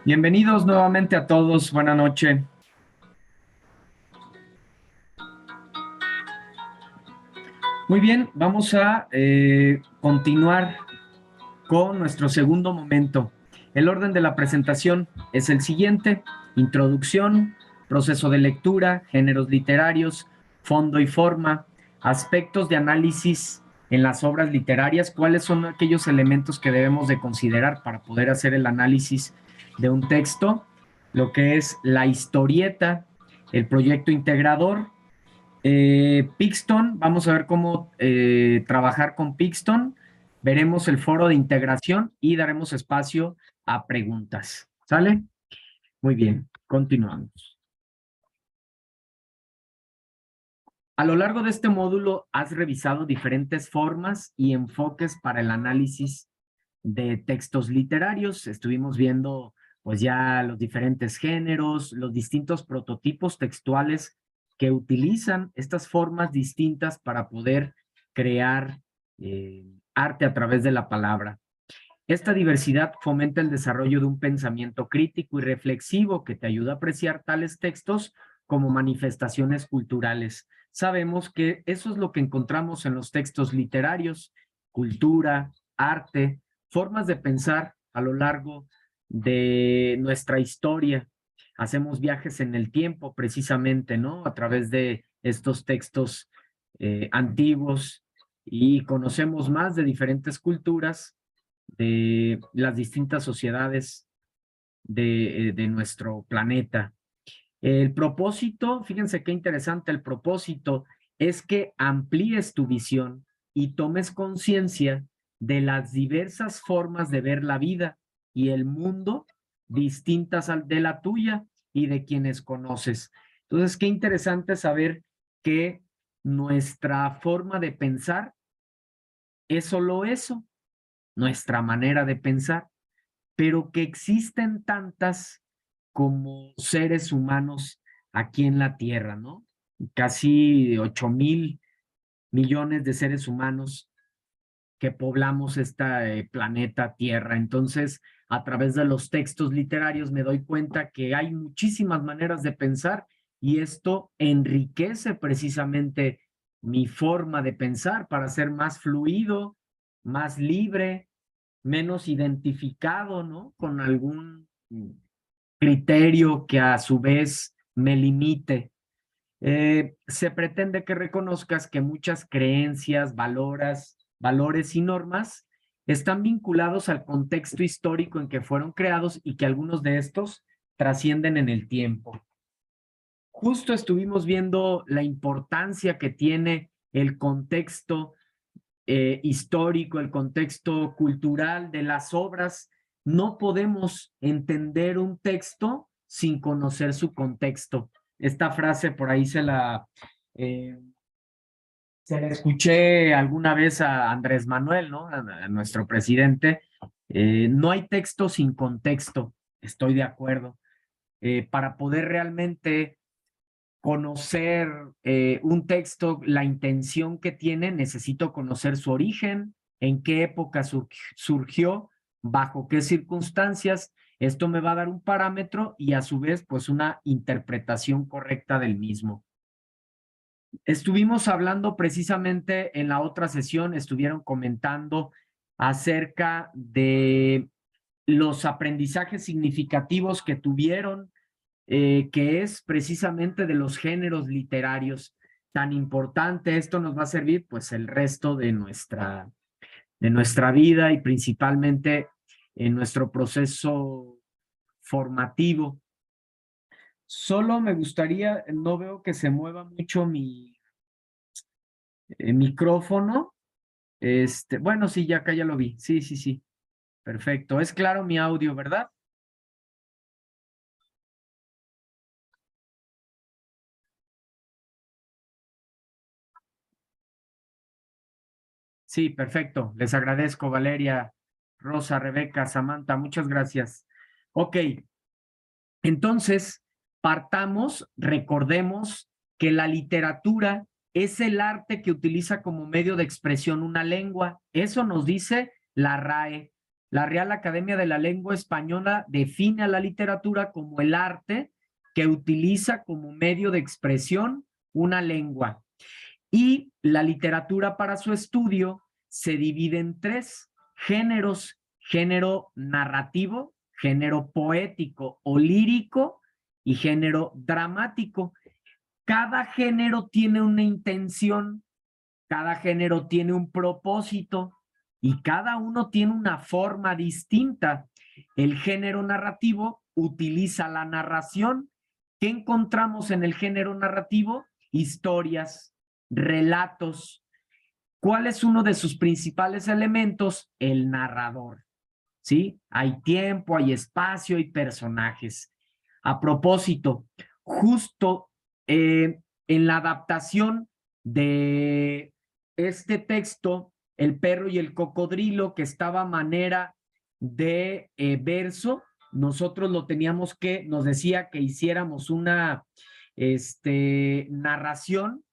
Bienvenidos nuevamente a todos. Buenas noches. Muy bien, vamos a continuar con nuestro segundo momento. El orden de la presentación es el siguiente: introducción, proceso de lectura, géneros literarios, fondo y forma, aspectos de análisis en las obras literarias, cuáles son aquellos elementos que debemos de considerar para poder hacer el análisis de un texto, lo que es la historieta, el proyecto integrador, Pixton. Vamos a ver cómo trabajar con Pixton. Veremos el foro de integración y daremos espacio a preguntas. ¿Sale? Muy bien, continuamos. A lo largo de este módulo has revisado diferentes formas y enfoques para el análisis de textos literarios. Estuvimos viendo pues ya los diferentes géneros, los distintos prototipos textuales que utilizan estas formas distintas para poder crear arte a través de la palabra. Esta diversidad fomenta el desarrollo de un pensamiento crítico y reflexivo que te ayuda a apreciar tales textos como manifestaciones culturales. Sabemos que eso es lo que encontramos en los textos literarios: cultura, arte, formas de pensar a lo largo de nuestra historia. Hacemos viajes en el tiempo precisamente, ¿no? A través de estos textos antiguos, y conocemos más de diferentes culturas, de las distintas sociedades de nuestro planeta. El propósito, fíjense qué interesante, el propósito es que amplíes tu visión y tomes conciencia de las diversas formas de ver la vida y el mundo distintas de la tuya y de quienes conoces. Entonces, qué interesante saber que nuestra forma de pensar es solo eso, nuestra manera de pensar, pero que existen tantas como seres humanos aquí en la Tierra, ¿no? Casi 8,000 millones de seres humanos que poblamos este planeta Tierra. Entonces, a través de los textos literarios me doy cuenta que hay muchísimas maneras de pensar, y esto enriquece precisamente mi forma de pensar para ser más fluido, más libre, menos identificado, ¿no? Con algún criterio que a su vez me limite. Se pretende que reconozcas que muchas creencias, valores y normas están vinculados al contexto histórico en que fueron creados y que algunos de estos trascienden en el tiempo. Justo estuvimos viendo la importancia que tiene el contexto histórico, el contexto cultural de las obras. No podemos entender un texto sin conocer su contexto. Esta frase por ahí eh, se la escuché alguna vez a Andrés Manuel, ¿no? A nuestro presidente. No hay texto sin contexto. Estoy de acuerdo. Para poder realmente conocer un texto, la intención que tiene, necesito conocer su origen, en qué época surgió, bajo qué circunstancias. Esto me va a dar un parámetro y a su vez, pues una interpretación correcta del mismo. Estuvimos hablando precisamente en la otra sesión, estuvieron comentando acerca de los aprendizajes significativos que tuvieron, que es precisamente de los géneros literarios. Tan importante, esto nos va a servir pues el resto de nuestra vida, y principalmente en nuestro proceso formativo. Solo me gustaría, no veo que se mueva mucho mi micrófono. Bueno, sí, ya acá ya lo vi. Sí, sí, sí. Perfecto. Es claro mi audio, ¿verdad? Sí, perfecto. Les agradezco, Valeria, Rosa, Rebeca, Samantha, muchas gracias. Ok, entonces, partamos, recordemos que la literatura es el arte que utiliza como medio de expresión una lengua. Eso nos dice la RAE. la Real Academia de la Lengua Española define a la literatura como el arte que utiliza como medio de expresión una lengua. Y la literatura para su estudio se divide en tres géneros: género narrativo, género poético o lírico y género dramático. Cada género tiene una intención, cada género tiene un propósito y cada uno tiene una forma distinta. El género narrativo utiliza la narración. ¿Qué encontramos en el género narrativo? Historias, relatos. ¿Cuál es uno de sus principales elementos? El narrador. ¿Sí? Hay tiempo, hay espacio, hay personajes. A propósito, justo en la adaptación de este texto, El perro y el cocodrilo, que estaba a manera de verso, nosotros lo teníamos que, nos decía que hiciéramos una narración.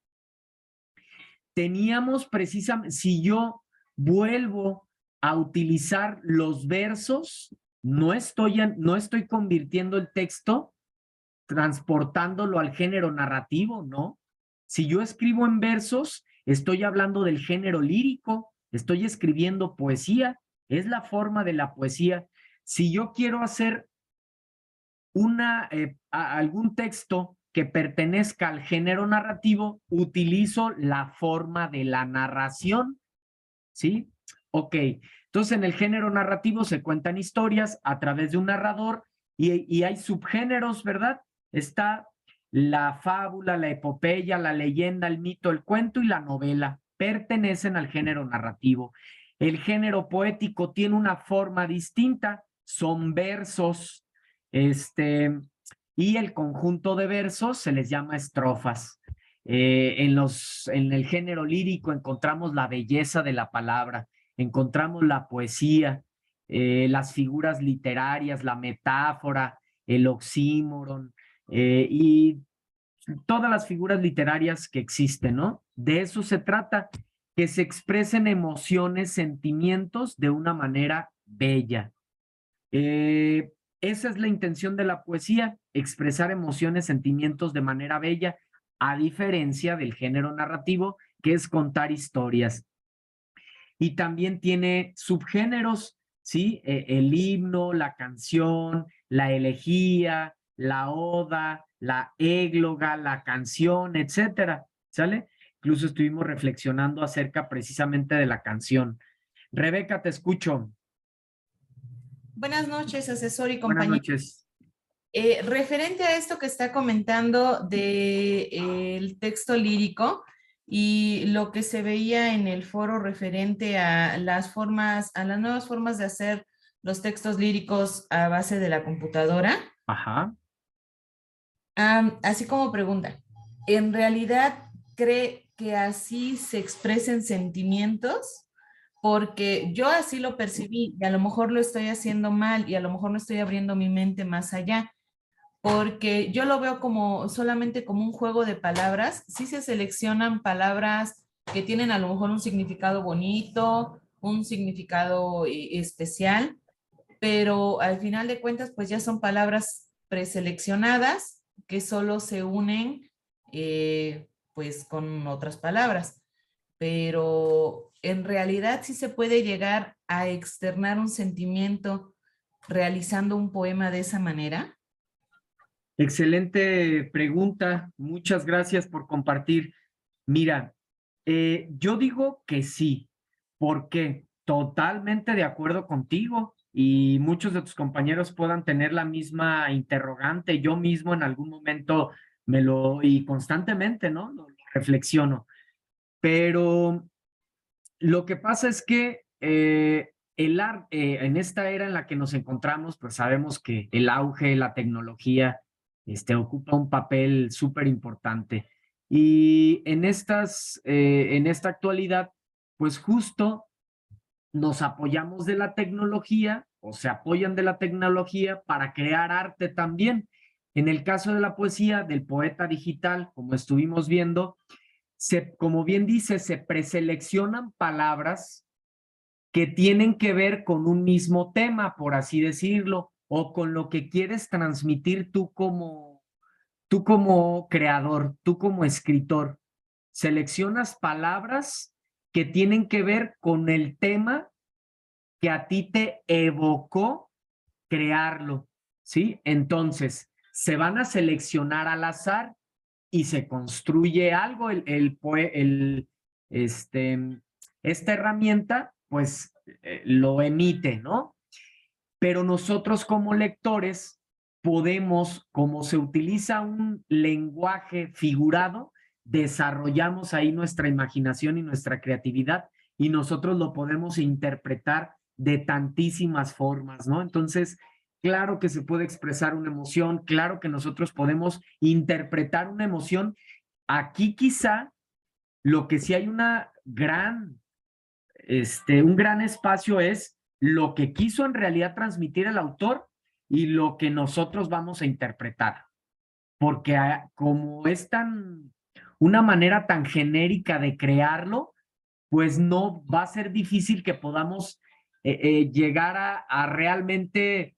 Teníamos precisamente, si yo vuelvo a utilizar los versos, no estoy convirtiendo el texto, transportándolo al género narrativo, ¿no? Si yo escribo en versos, estoy hablando del género lírico, estoy escribiendo poesía, es la forma de la poesía. Si yo quiero hacer algún texto que pertenezca al género narrativo, utilizo la forma de la narración, ¿sí? Ok, entonces en el género narrativo se cuentan historias a través de un narrador y hay subgéneros, ¿verdad? Está la fábula, la epopeya, la leyenda, el mito, el cuento y la novela. Pertenecen al género narrativo. El género poético tiene una forma distinta, son versos, y el conjunto de versos se les llama estrofas. En el género lírico encontramos la belleza de la palabra, encontramos la poesía, las figuras literarias, la metáfora, el oxímoron, y todas las figuras literarias que existen, ¿no? De eso se trata, que se expresen emociones, sentimientos de una manera bella. Esa es la intención de la poesía, expresar emociones, sentimientos de manera bella, a diferencia del género narrativo, que es contar historias. Y también tiene subgéneros, ¿sí? El himno, la canción, la elegía, la oda, la égloga, la canción, etcétera, ¿sale? Incluso estuvimos reflexionando acerca precisamente de la canción. Rebeca, te escucho. Buenas noches, asesor y Buenas compañero. noches. Referente a esto que está comentando de, el texto lírico y lo que se veía en el foro referente a las formas, a las nuevas formas de hacer los textos líricos a base de la computadora, Ajá. así como pregunta, ¿en realidad cree que así se expresen sentimientos? Porque yo así lo percibí y a lo mejor lo estoy haciendo mal y a lo mejor no estoy abriendo mi mente más allá, porque yo lo veo como solamente como un juego de palabras. Sí se seleccionan palabras que tienen a lo mejor un significado bonito, un significado especial, pero al final de cuentas pues ya son palabras preseleccionadas que solo se unen pues con otras palabras, pero en realidad sí se puede llegar a externar un sentimiento realizando un poema de esa manera. Excelente pregunta. Muchas gracias por compartir. Mira, yo digo que sí. ¿Por qué? Totalmente de acuerdo contigo y muchos de tus compañeros puedan tener la misma interrogante. Yo mismo en algún momento y constantemente, ¿no? Lo reflexiono. Pero lo que pasa es que el arte, en esta era en la que nos encontramos, pues sabemos que el auge, la tecnología, ocupa un papel súper importante. Y en esta actualidad, pues justo nos apoyamos de la tecnología o se apoyan de la tecnología para crear arte también. En el caso de la poesía, del poeta digital, como estuvimos viendo, como bien dice, se preseleccionan palabras que tienen que ver con un mismo tema, por así decirlo, o con lo que quieres transmitir tú como creador, tú como escritor. Seleccionas palabras que tienen que ver con el tema que a ti te evocó crearlo, ¿sí? Entonces, se van a seleccionar al azar y se construye algo. Este, esta herramienta, pues, lo emite, ¿no? Pero nosotros como lectores podemos, como se utiliza un lenguaje figurado, desarrollamos ahí nuestra imaginación y nuestra creatividad y nosotros lo podemos interpretar de tantísimas formas, ¿no? Entonces, claro que se puede expresar una emoción, claro que nosotros podemos interpretar una emoción. Aquí quizá lo que sí hay un gran espacio es lo que quiso en realidad transmitir el autor y lo que nosotros vamos a interpretar. Porque como es una manera tan genérica de crearlo, pues no va a ser difícil que podamos llegar a realmente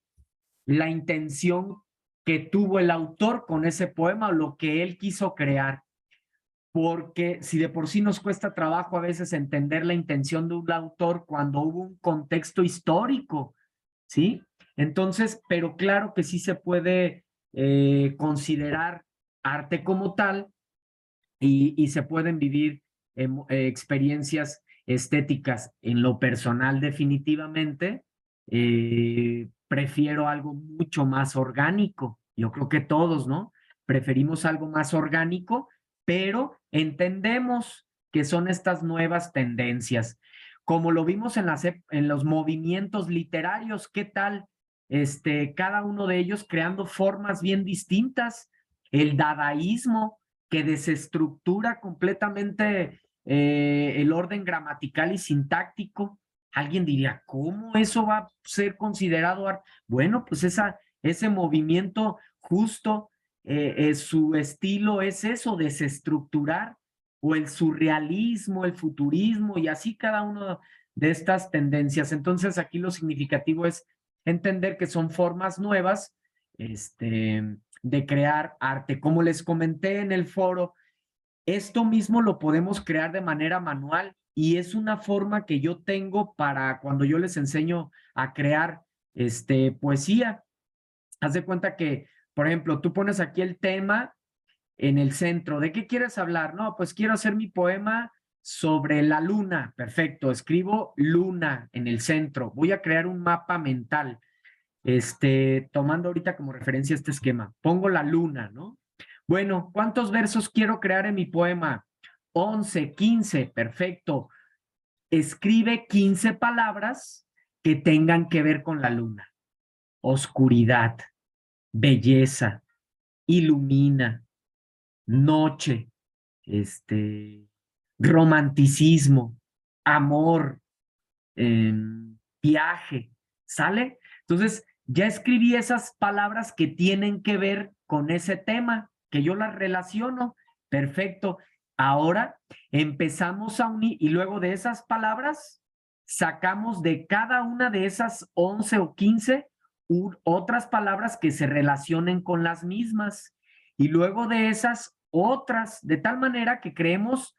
la intención que tuvo el autor con ese poema o lo que él quiso crear. Porque si de por sí nos cuesta trabajo a veces entender la intención de un autor cuando hubo un contexto histórico, ¿sí? Entonces, pero claro que sí se puede considerar arte como tal y se pueden vivir experiencias estéticas. En lo personal, definitivamente, prefiero algo mucho más orgánico. Yo creo que todos, ¿no? Preferimos algo más orgánico, pero entendemos que son estas nuevas tendencias. Como lo vimos en los movimientos literarios, ¿qué tal? Cada uno de ellos creando formas bien distintas. El dadaísmo, que desestructura completamente el orden gramatical y sintáctico. Alguien diría, ¿cómo eso va a ser considerado arte? Bueno, pues ese movimiento justo, su estilo es eso, desestructurar, o el surrealismo, el futurismo, y así cada uno de estas tendencias. Entonces aquí lo significativo es entender que son formas nuevas, de crear arte. Como les comenté en el foro, esto mismo lo podemos crear de manera manual y es una forma que yo tengo para cuando yo les enseño a crear poesía. Haz de cuenta que, por ejemplo, tú pones aquí el tema en el centro. ¿De qué quieres hablar? No, pues quiero hacer mi poema sobre la luna. Perfecto, escribo luna en el centro. Voy a crear un mapa mental, tomando ahorita como referencia este esquema. Pongo la luna, ¿no? Bueno, ¿cuántos versos quiero crear en mi poema? 11, 15, perfecto. Escribe 15 palabras que tengan que ver con la luna. Oscuridad, belleza, ilumina, noche, romanticismo, amor, viaje, ¿sale? Entonces, ya escribí esas palabras que tienen que ver con ese tema, que yo las relaciono. Perfecto. Ahora empezamos a unir y luego de esas palabras sacamos de cada una de esas 11 o 15 otras palabras que se relacionen con las mismas. Y luego de esas otras, de tal manera que creemos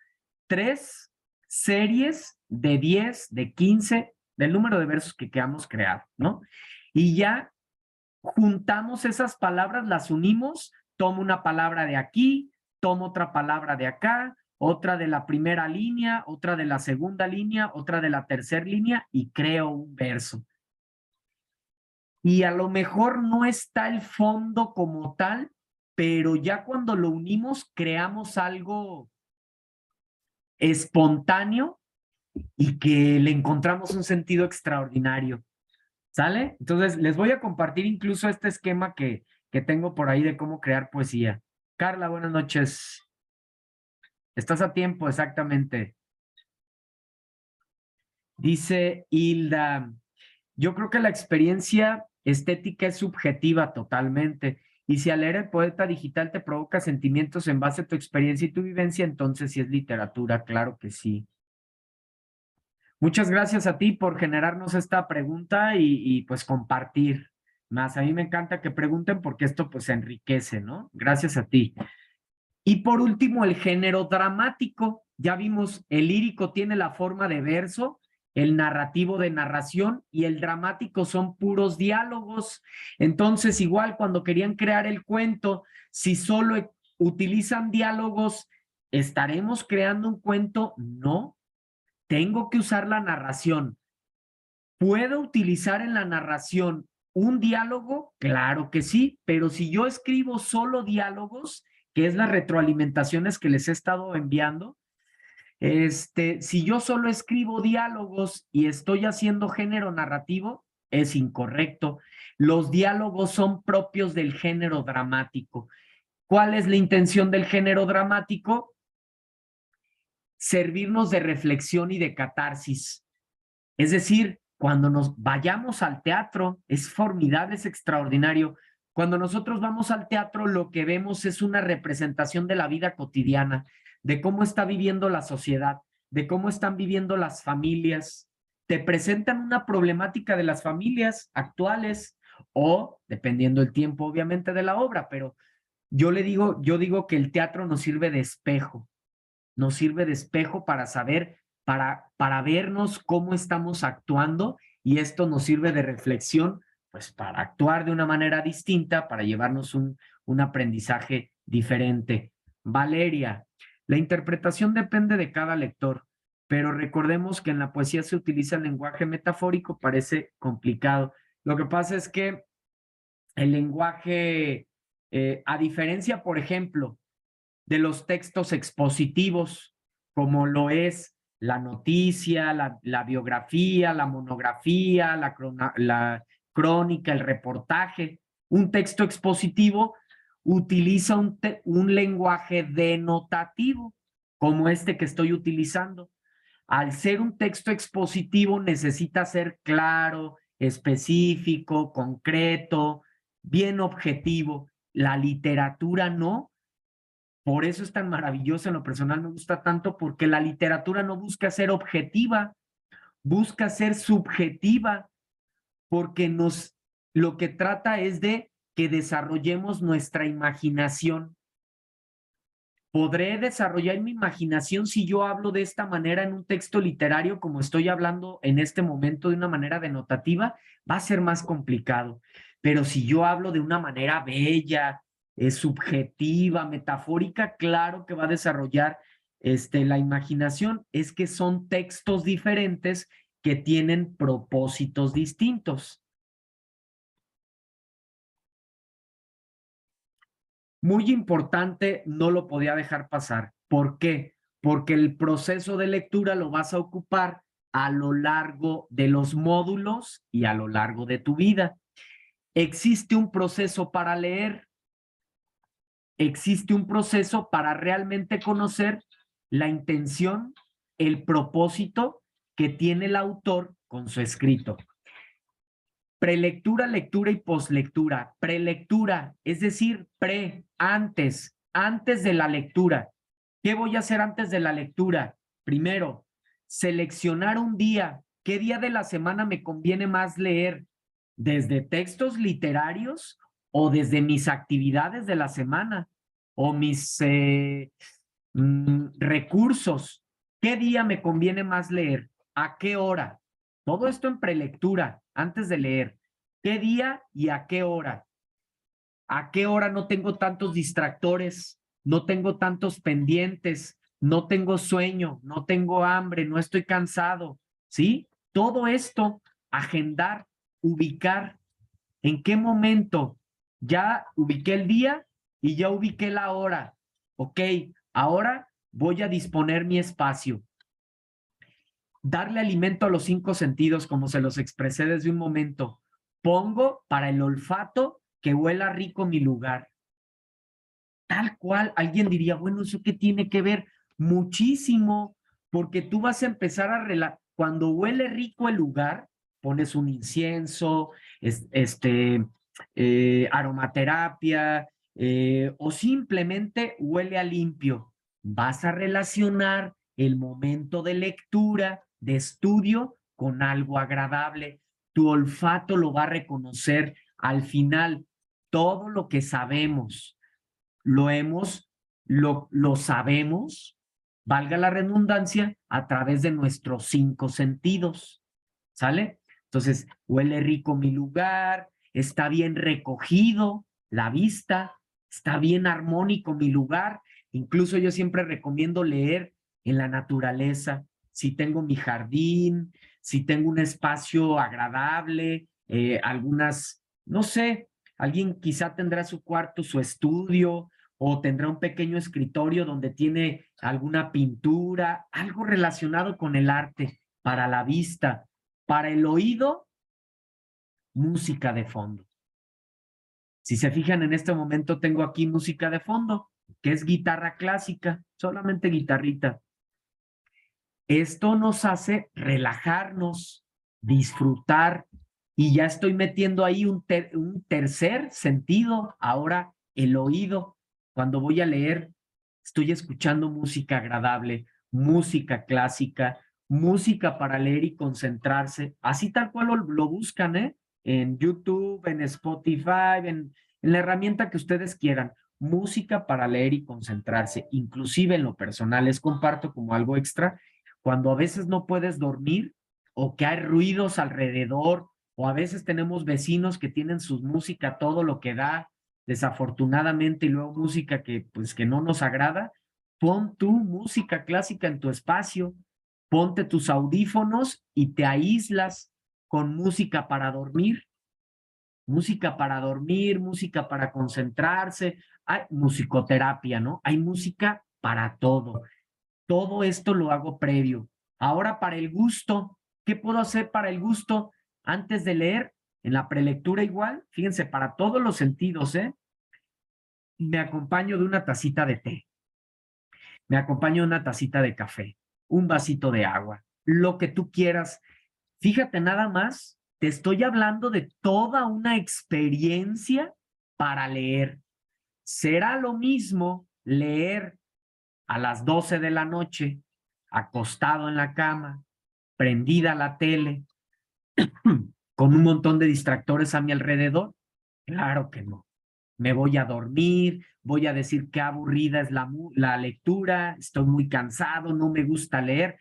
3 series de 10, de 15, del número de versos que queramos crear, ¿no? Y ya juntamos esas palabras, las unimos, tomo una palabra de aquí, tomo otra palabra de acá, otra de la primera línea, otra de la segunda línea, otra de la tercera línea y creo un verso. Y a lo mejor no está el fondo como tal, pero ya cuando lo unimos creamos algo espontáneo y que le encontramos un sentido extraordinario. ¿Sale? Entonces, les voy a compartir incluso este esquema que tengo por ahí de cómo crear poesía. Carla, buenas noches. Estás a tiempo, exactamente. Dice Hilda, yo creo que la experiencia estética es subjetiva totalmente. Y si al leer el poeta digital te provoca sentimientos en base a tu experiencia y tu vivencia, entonces sí es literatura, claro que sí. Muchas gracias a ti por generarnos esta pregunta pues compartir más. A mí me encanta que pregunten porque esto pues enriquece, ¿no? Gracias a ti. Y por último, el género dramático. Ya vimos, el lírico tiene la forma de verso, el narrativo de narración y el dramático son puros diálogos. Entonces, igual cuando querían crear el cuento, si solo utilizan diálogos, ¿estaremos creando un cuento? No, tengo que usar la narración. ¿Puedo utilizar en la narración un diálogo? Claro que sí, pero si yo escribo solo diálogos, que es las retroalimentaciones que les he estado enviando, si yo solo escribo diálogos y estoy haciendo género narrativo, es incorrecto. Los diálogos son propios del género dramático. ¿Cuál es la intención del género dramático? Servirnos de reflexión y de catarsis. Es decir, cuando nos vayamos al teatro, es formidable, es extraordinario. Cuando nosotros vamos al teatro, lo que vemos es una representación de la vida cotidiana, de cómo está viviendo la sociedad, de cómo están viviendo las familias. Te presentan una problemática de las familias actuales o, dependiendo el tiempo, obviamente, de la obra, pero yo digo que el teatro nos sirve de espejo para saber, para vernos cómo estamos actuando y esto nos sirve de reflexión, pues para actuar de una manera distinta, para llevarnos un aprendizaje diferente. Valeria, la interpretación depende de cada lector, pero recordemos que en la poesía se utiliza el lenguaje metafórico, parece complicado. Lo que pasa es que el lenguaje, a diferencia, por ejemplo, de los textos expositivos, como lo es la noticia, la biografía, la monografía, la crónica, el reportaje. Un texto expositivo utiliza un lenguaje denotativo, como este que estoy utilizando. Al ser un texto expositivo necesita ser claro, específico, concreto, bien objetivo. La literatura no. Por eso es tan maravilloso, en lo personal me gusta tanto, porque la literatura no busca ser objetiva, busca ser subjetiva, porque lo que trata es de que desarrollemos nuestra imaginación. ¿Podré desarrollar mi imaginación si yo hablo de esta manera en un texto literario como estoy hablando en este momento de una manera denotativa? Va a ser más complicado. Pero si yo hablo de una manera bella, subjetiva, metafórica, claro que va a desarrollar la imaginación. Es que son textos diferentes que tienen propósitos distintos. Muy importante, no lo podía dejar pasar. ¿Por qué? Porque el proceso de lectura lo vas a ocupar a lo largo de los módulos y a lo largo de tu vida. Existe un proceso para leer, existe un proceso para realmente conocer la intención, el propósito que tiene el autor con su escrito. Prelectura, lectura y poslectura. Prelectura, es decir, antes de la lectura. ¿Qué voy a hacer antes de la lectura? Primero, seleccionar un día. ¿Qué día de la semana me conviene más leer? ¿Desde textos literarios o desde mis actividades de la semana? ¿O mis recursos? ¿Qué día me conviene más leer? ¿A qué hora? Todo esto en prelectura, antes de leer. ¿Qué día y a qué hora? ¿A qué hora no tengo tantos distractores? No tengo tantos pendientes, no tengo sueño, no tengo hambre, no estoy cansado, ¿sí? Todo esto, agendar, ubicar. ¿En qué momento? Ya ubiqué el día y ya ubiqué la hora. Ok, ahora voy a disponer mi espacio. Darle alimento a los 5 sentidos, como se los expresé desde un momento. Pongo para el olfato que huela rico mi lugar. Tal cual, alguien diría, bueno, ¿eso qué tiene que ver? Muchísimo, porque tú vas a empezar cuando huele rico el lugar, pones un incienso, aromaterapia, o simplemente huele a limpio. Vas a relacionar el momento de lectura de estudio con algo agradable. Tu olfato lo va a reconocer. Al final, todo lo que sabemos, lo sabemos, valga la redundancia, a través de nuestros 5 sentidos, ¿sale? Entonces, huele rico mi lugar, está bien recogido la vista, está bien armónico mi lugar. Incluso yo siempre recomiendo leer en la naturaleza. Si tengo mi jardín, si tengo un espacio agradable, no sé, alguien quizá tendrá su cuarto, su estudio, o tendrá un pequeño escritorio donde tiene alguna pintura, algo relacionado con el arte para la vista. Para el oído, música de fondo. Si se fijan, en este momento tengo aquí música de fondo, que es guitarra clásica, solamente guitarrita. Esto nos hace relajarnos, disfrutar, y ya estoy metiendo ahí un tercer sentido, ahora el oído. Cuando voy a leer, estoy escuchando música agradable, música clásica, música para leer y concentrarse, así tal cual lo buscan, ¿eh? En YouTube, en Spotify, en la herramienta que ustedes quieran. Música para leer y concentrarse. Inclusive en lo personal, les comparto como algo extra, cuando a veces no puedes dormir o que hay ruidos alrededor, o a veces tenemos vecinos que tienen su música todo lo que da, desafortunadamente, y luego música que pues que no nos agrada. Pon tu música clásica en tu espacio, ponte tus audífonos y te aíslas con música para dormir, música para concentrarse. Hay musicoterapia, ¿no? Hay música para todo. Todo esto lo hago previo. Ahora, para el gusto, ¿qué puedo hacer para el gusto antes de leer? En la prelectura igual, fíjense, para todos los sentidos, ¿eh? Me acompaño de una tacita de té, me acompaño de una tacita de café, un vasito de agua, lo que tú quieras. Fíjate nada más, te estoy hablando de toda una experiencia para leer. Será lo mismo leer a las 12 de la noche, acostado en la cama, prendida la tele, con un montón de distractores a mi alrededor. Claro que no. Me voy a dormir, voy a decir qué aburrida es la lectura, estoy muy cansado, no me gusta leer.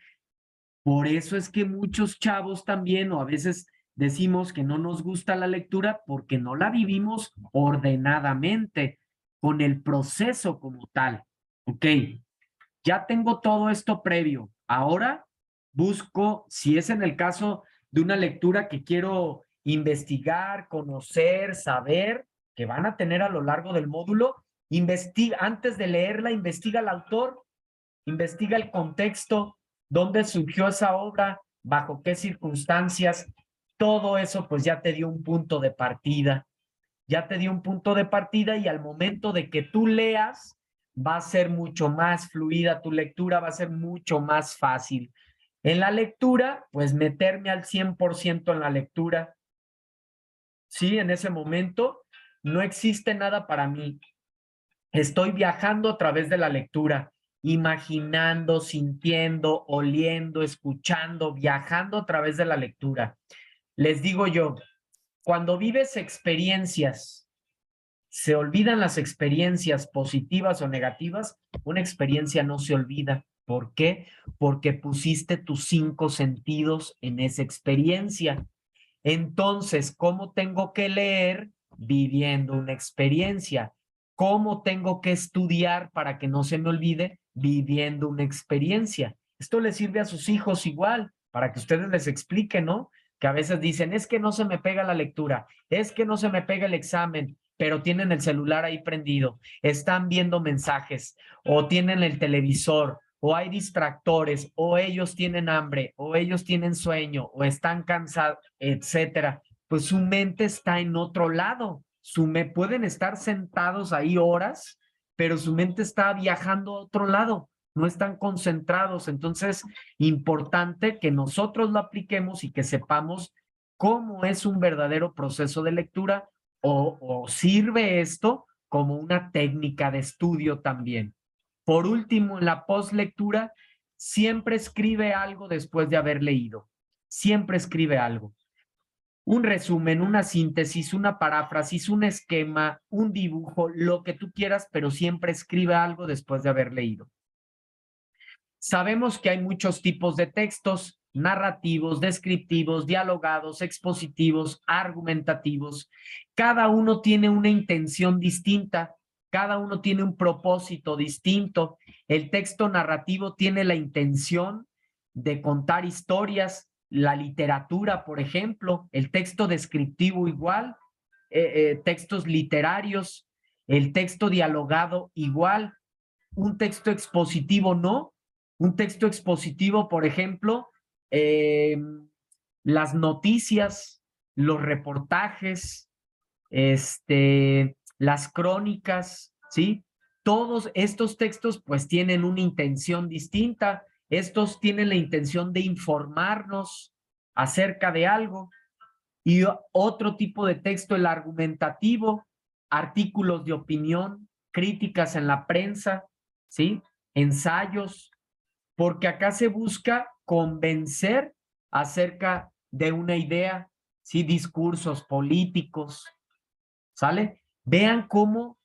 Por eso es que muchos chavos también, o a veces decimos que no nos gusta la lectura porque no la vivimos ordenadamente, con el proceso como tal. Ok, ya tengo todo esto previo. Ahora busco, si es en el caso de una lectura que quiero investigar, conocer, saber, que van a tener a lo largo del módulo, investiga, antes de leerla, investiga al autor, investiga el contexto, dónde surgió esa obra, bajo qué circunstancias. Todo eso pues ya te dio un punto de partida. Ya te dio un punto de partida, y al momento de que tú leas, va a ser mucho más fluida tu lectura, va a ser mucho más fácil. En la lectura, pues meterme al 100% en la lectura. Sí, en ese momento no existe nada para mí. Estoy viajando a través de la lectura, imaginando, sintiendo, oliendo, escuchando, viajando a través de la lectura. Les digo yo, cuando vives experiencias, se olvidan las experiencias positivas o negativas, una experiencia no se olvida. ¿Por qué? Porque pusiste tus 5 sentidos en esa experiencia. Entonces, ¿cómo tengo que leer? Viviendo una experiencia. ¿Cómo tengo que estudiar para que no se me olvide? Viviendo una experiencia. Esto le sirve a sus hijos igual, para que ustedes les expliquen, ¿no? Que a veces dicen, es que no se me pega la lectura, es que no se me pega el examen, pero tienen el celular ahí prendido, están viendo mensajes, o tienen el televisor, o hay distractores, o ellos tienen hambre, o ellos tienen sueño, o están cansados, etcétera. Pues su mente está en otro lado. Pueden estar sentados ahí horas, pero su mente está viajando a otro lado, no están concentrados. Entonces, importante que nosotros lo apliquemos y que sepamos cómo es un verdadero proceso de lectura, o sirve esto como una técnica de estudio también. Por último, en la postlectura, siempre escribe algo después de haber leído. Siempre escribe algo. Un resumen, una síntesis, una paráfrasis, un esquema, un dibujo, lo que tú quieras, pero siempre escribe algo después de haber leído. Sabemos que hay muchos tipos de textos: narrativos, descriptivos, dialogados, expositivos, argumentativos. Cada uno tiene una intención distinta, cada uno tiene un propósito distinto. El texto narrativo tiene la intención de contar historias, la literatura, por ejemplo, el texto descriptivo igual, textos literarios, el texto dialogado igual, un texto expositivo no. Un texto expositivo, por ejemplo, las noticias, los reportajes, las crónicas, ¿sí? Todos estos textos pues tienen una intención distinta. Estos tienen la intención de informarnos acerca de algo. Y otro tipo de texto, el argumentativo, artículos de opinión, críticas en la prensa, ¿sí? Ensayos, porque acá se busca convencer acerca de una idea, ¿sí? Discursos políticos, ¿sale? Vean cómo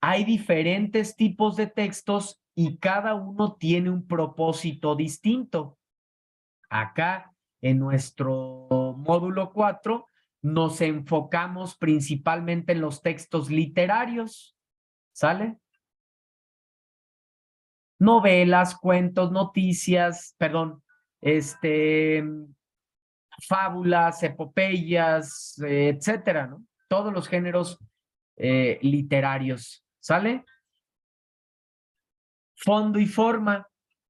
hay diferentes tipos de textos y cada uno tiene un propósito distinto. Acá, en nuestro módulo 4, nos enfocamos principalmente en los textos literarios, ¿sale? Novelas, cuentos, noticias, perdón, fábulas, epopeyas, etcétera, ¿no? Todos los géneros literarios, ¿sale? Fondo y forma.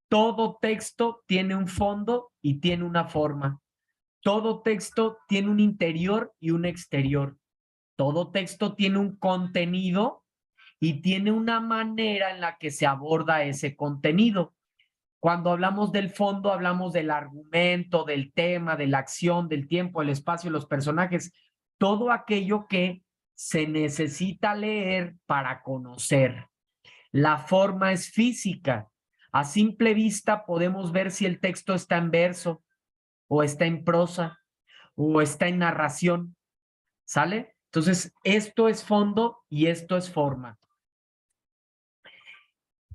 Todo texto tiene un fondo y tiene una forma. Todo texto tiene un interior y un exterior. Todo texto tiene un contenido y tiene una manera en la que se aborda ese contenido. Cuando hablamos del fondo, hablamos del argumento, del tema, de la acción, del tiempo, el espacio, los personajes, todo aquello que se necesita leer para conocer. La forma es física. A simple vista podemos ver si el texto está en verso o está en prosa o está en narración, ¿sale? Entonces, esto es fondo y esto es forma.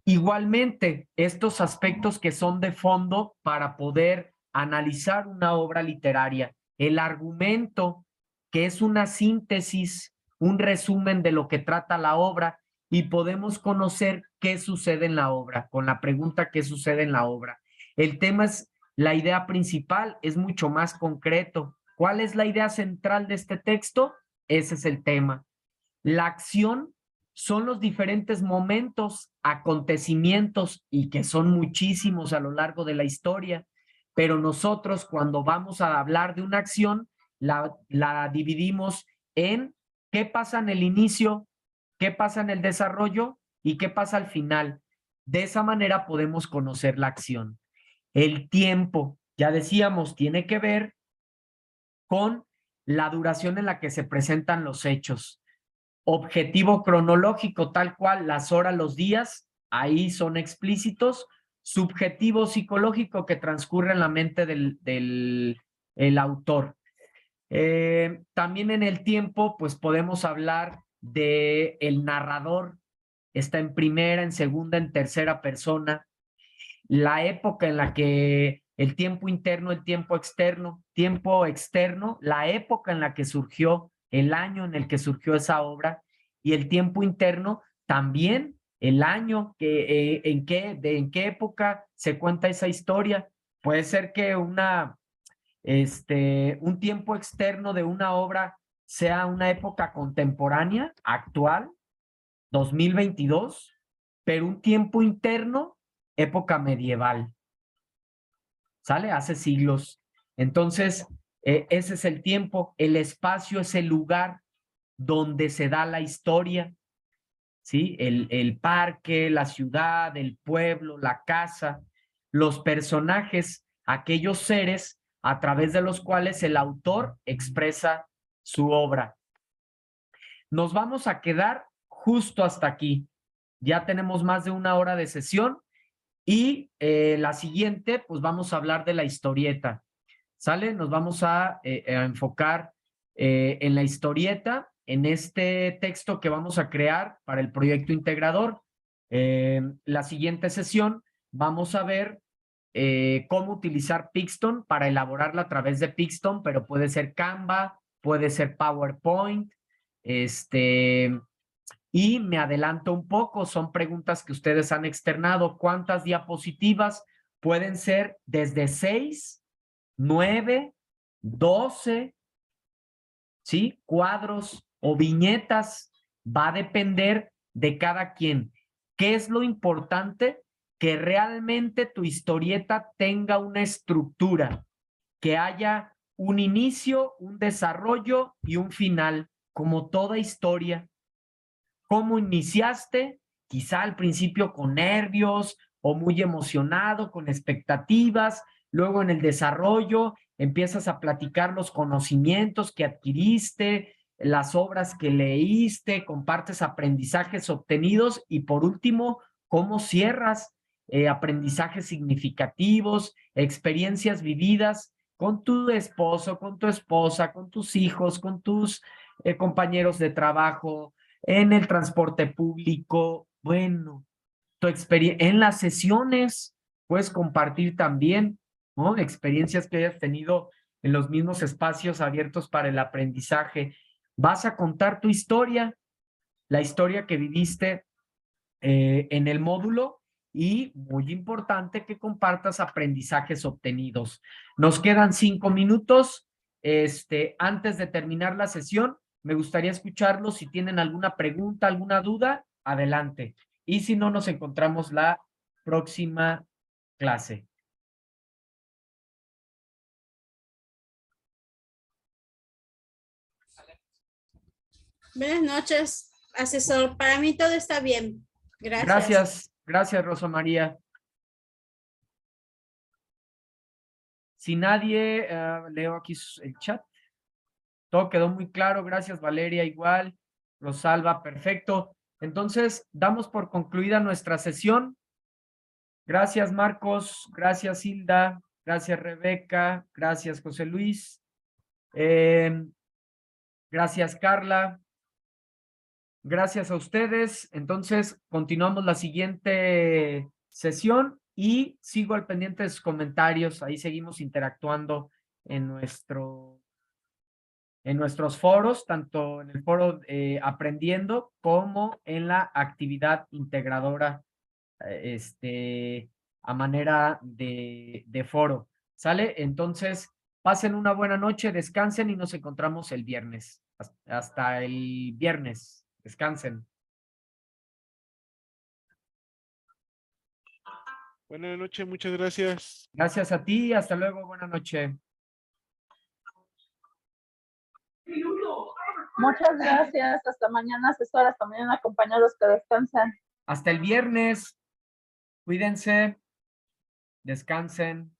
Igualmente, estos aspectos que son de fondo para poder analizar una obra literaria, el argumento, que es una síntesis, un resumen de lo que trata la obra, y podemos conocer qué sucede en la obra, con la pregunta ¿qué sucede en la obra? El tema es, la idea principal es mucho más concreto. ¿Cuál es la idea central de este texto? Ese es el tema. La acción son los diferentes momentos, acontecimientos, y que son muchísimos a lo largo de la historia, pero nosotros cuando vamos a hablar de una acción, la dividimos en qué pasa en el inicio, qué pasa en el desarrollo y qué pasa al final. De esa manera podemos conocer la acción. El tiempo, ya decíamos, tiene que ver con la duración en la que se presentan los hechos. Objetivo cronológico, tal cual, las horas, los días, ahí son explícitos. Subjetivo psicológico, que transcurre en la mente el autor. También en el tiempo, pues podemos hablar de el narrador. Está en primera, en segunda, en tercera persona. La época en la que el tiempo interno, el tiempo externo, la época en la que surgió, el año en el que surgió esa obra, y el tiempo interno también, el año que en qué época se cuenta esa historia. Puede ser que un tiempo externo de una obra sea una época contemporánea, actual, 2022, pero un tiempo interno, época medieval, ¿sale? Hace siglos. Entonces, ese es el tiempo. El espacio es el lugar donde se da la historia, ¿sí? El parque, la ciudad, el pueblo, la casa, los personajes, aquellos seres a través de los cuales el autor expresa su obra. Nos vamos a quedar justo hasta aquí. Ya tenemos más de una hora de sesión Y la siguiente, pues vamos a hablar de la historieta. ¿Sale? Nos vamos a enfocar en la historieta, en este texto que vamos a crear para el proyecto integrador. La siguiente sesión vamos a ver cómo utilizar Pixton para elaborarla a través de Pixton, pero puede ser Canva, puede ser PowerPoint, y me adelanto un poco, son preguntas que ustedes han externado. ¿Cuántas diapositivas? Pueden ser desde 6, 9, 12, ¿sí? Cuadros o viñetas. Va a depender de cada quien. ¿Qué es lo importante? Que realmente tu historieta tenga una estructura, que haya un inicio, un desarrollo y un final, como toda historia. ¿Cómo iniciaste? Quizá al principio con nervios o muy emocionado, con expectativas. Luego en el desarrollo empiezas a platicar los conocimientos que adquiriste, las obras que leíste, compartes aprendizajes obtenidos y por último, ¿cómo cierras? Aprendizajes significativos, experiencias vividas con tu esposo, con tu esposa, con tus hijos, con tus compañeros de trabajo, en el transporte público. Bueno, tu experiencia en las sesiones puedes compartir también, ¿no? Experiencias que hayas tenido en los mismos espacios abiertos para el aprendizaje. Vas a contar tu historia, la historia que viviste en el módulo y muy importante que compartas aprendizajes obtenidos. Nos quedan 5 minutos. Antes de terminar la sesión, me gustaría escucharlos. Si tienen alguna pregunta, alguna duda, adelante. Y si no, nos encontramos la próxima clase. Buenas noches, asesor. Para mí todo está bien. Gracias. Gracias, gracias, Rosa María. Si nadie, leo aquí el chat. Todo quedó muy claro. Gracias, Valeria, igual. Rosalba, perfecto. Entonces, damos por concluida nuestra sesión. Gracias, Marcos. Gracias, Hilda. Gracias, Rebeca. Gracias, José Luis. Gracias, Carla. Gracias a ustedes. Entonces, continuamos la siguiente sesión y sigo al pendiente de sus comentarios. Ahí seguimos interactuando en nuestros foros, tanto en el foro Aprendiendo como en la actividad integradora a manera de foro. ¿Sale? Entonces, pasen una buena noche, descansen y nos encontramos el viernes. Hasta el viernes. Descansen. Buenas noches, muchas gracias. Gracias a ti, hasta luego, buena noche. Muchas gracias. Hasta mañana, asesor. Hasta mañana, compañeros que descansan. Hasta el viernes. Cuídense. Descansen.